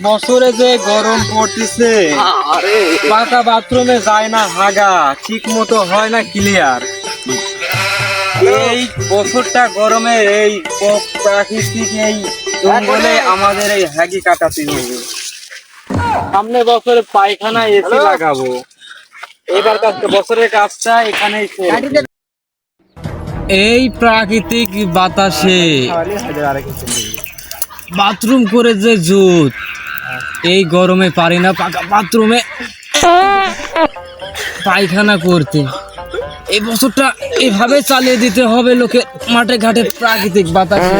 বছরে যে গরম পড়তেছে, পাকা বাথরুমে যায় না হাগা, ঠিক মতো হয় না ক্লিয়ার। এই বছরটা গরমে এই প্রাকৃতিক এই জঙ্গলে আমাদের এই হ্যাগি কাটাতে হবে। সামনে বছরে পায়খানা এসি লাগাবো, এবার বছরের কাজটা এখানেই শেষ। এই প্রাকৃতিক বাতাসে বাথরুম করে যে জুত, এই গরমে পারি না পাকা বাথরুমে পায়খানা করতে। এই বছরটা এভাবে চালিয়ে দিতে হবে লোকে মাঠে ঘাটে প্রাকৃতিক বাতাসে।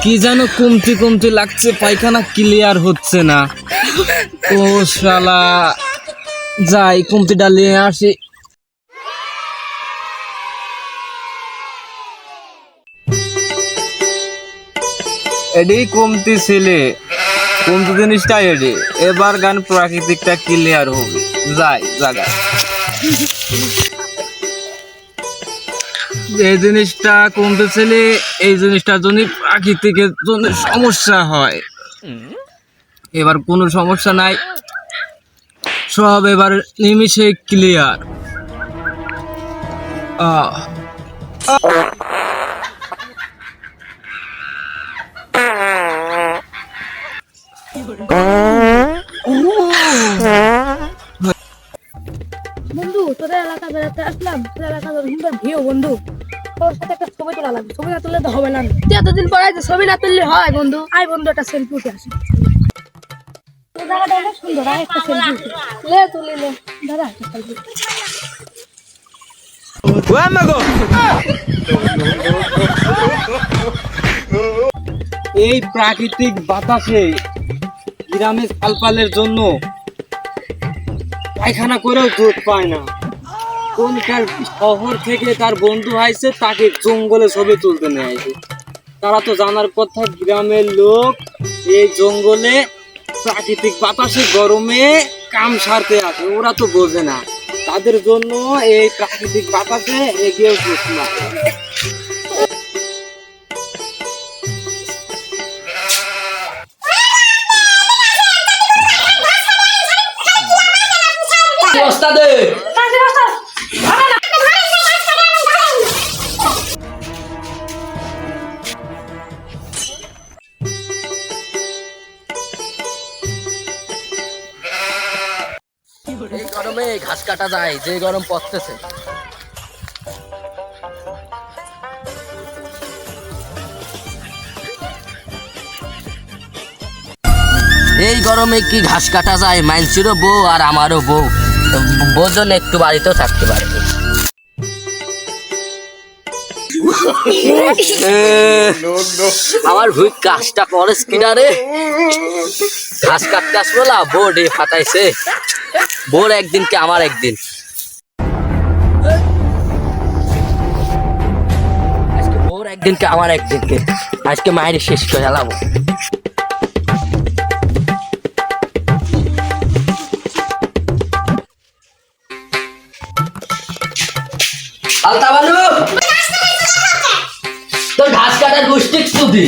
কি যেন কমতি কমতি লাগছে, পায়খানা ক্লিয়ার হচ্ছে না। ও শালা, যাই কমতি ডালিয়ে আসি। এডি কমতি ছেলে, কমতি জিনিসটা এডি। এবার গান প্রাকৃতিকটা ক্লিয়ার হবে, যাই জায়গা। এই জিনিসটা কমতে ছেলে, এই জিনিসটার জন্য প্রাকৃতিকের জন্য সমস্যা হয়। এবার কোনো সমস্যা নাই, সব এবার নিমিষে ক্লিয়ার। বন্ধু, তোদের এলাকা বেড়াতে আসলাম, তোদের এলাকা সুন্দর ভিউ বন্ধু। তোর সাথে একটা ছবি তোলা লাগবে, ছবি না তুললে তো হবে না। তুই এতদিন পরে ছবি না তুললে হয় বন্ধু? আয় বন্ধু, একটা সেলফি উঠে আসি। তোর জায়গাটা অনেক সুন্দর, আয় একটা সেলফি উঠে লে, তুলি লে দাদা, একটা সেলফি। এই প্রাকৃতিক বাতাসে গ্রামের পালপালের জন্য পায়খানা করেও জোট পায় না। কোনকার শহর থেকে তার বন্ধু আইছে, তাকে জঙ্গলে ছবি তুলতে নিয়ে আইছে। তারা তো জানার কথা, গ্রামের লোক এই জঙ্গলে প্রাকৃতিক বাতাসে গরমে কাম সারতে আসে, ওরা তো বোঝে না। তাদের জন্য এই প্রাকৃতিক বাতাসে এগিয়ে উঠছে না। এই গরমে ঘাস কাটা যায়, যে গরম পড়তেছে। এই গরমে কি ঘাস কাটা যায়? মাইনসিরও বউ আর আমারও বউ, বোঝন একটু বাড়িতেও থাকতে পারে। আমার ভুই কাজটা করেস কিনা রে? ঘাস কাটতে আসবো না, বোর ডে ফাটাইছে। বোর একদিন কে আমার একদিন। আজকে বোর একদিন কে আমার একদিন কে, আজকে মায়ের শেষ করে এলাম। আলতা বালু, তোর ঘাস কাটার গোষ্ঠী তুই।